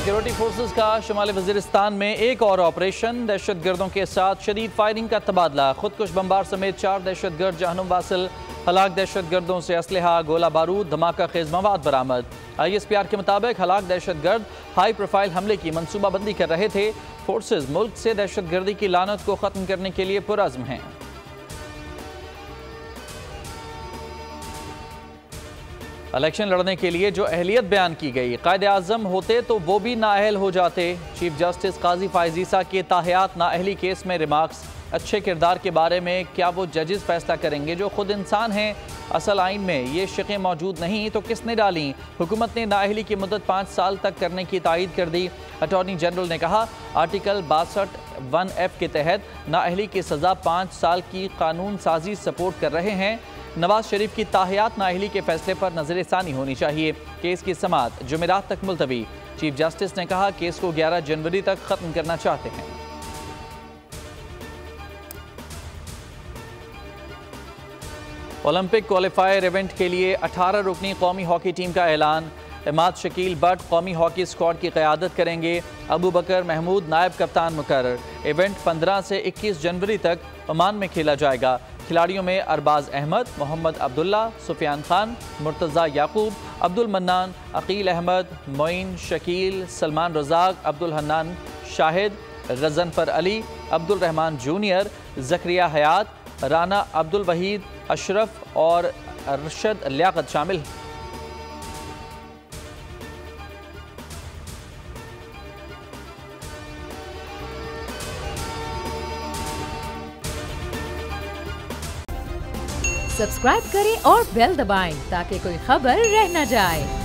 Security forces का शुमाली वजीरिस्तान में एक और ऑपरेशन। दहशतगर्दों के साथ शदीद फायरिंग का तबादला। खुदकुश बमबार समेत 4 दहशतगर्द जहनुम वासिल। हलाक दहशतगर्दों से असलहा, गोला बारूद, धमाका खेज मवाद बरामद। ISPR के मुताबिक हलाक दहशतगर्द हाई प्रोफाइल हमले की मनसूबाबंदी कर रहे थे। फोर्सेस मुल्क से दहशतगर्दी की लानत को खत्म करने के लिए पुरअज़्म हैं। इलेक्शन लड़ने के लिए जो अहलियत बयान की गई, कायदे आज़म होते तो वो भी नाअहल हो जाते। चीफ जस्टिस काजी फाइज़ ईसा के ताहियात नाअहली केस में रिमार्क्स। अच्छे किरदार के बारे में क्या वो जजेस फैसला करेंगे जो खुद इंसान हैं? असल आइन में ये शिकें मौजूद नहीं तो किसने डाली? हुकूमत ने नाअहली की मुद्दत 5 साल तक करने की तायीद कर दी। अटॉर्नी जनरल ने कहा, आर्टिकल 62(1)(f) के तहत नाअहली की सज़ा 5 साल की कानून साजी सपोर्ट कर रहे हैं। नवाज शरीफ की ताहियात नाअहली के फैसले पर नजरसानी होनी चाहिए। केस की समाअत जुमेरात तक मुलतवी। चीफ जस्टिस ने कहा, केस को 11 जनवरी तक खत्म करना चाहते हैं। ओलंपिक क्वालिफायर इवेंट के लिए 18 रुकनी कौमी हॉकी टीम का ऐलान। इमाद शकील बट कौमी हॉकी स्क्वाड की क़यादत करेंगे। अबू बकर महमूद नायब कप्तान मुकर्रर। इवेंट 15 से 21 जनवरी तक ओमान में खेला जाएगा। खिलाड़ियों में अरबाज अहमद, मोहम्मद अब्दुल्ला, सुफियान खान, मुर्तज़ा याकूब, अब्दुल मन्नान, अकील अहमद, मोइन, शकील, सलमान रज़ाक, अब्दुल हन्नान शाहिद, रज़नफर अली, अब्दुल रहमान जूनियर, ज़करिया हयात, राना अब्दुल वहीद, अशरफ और अरशद लियाकत शामिल। सब्सक्राइब करें और बेल दबाएं ताकि कोई खबर रह न जाए।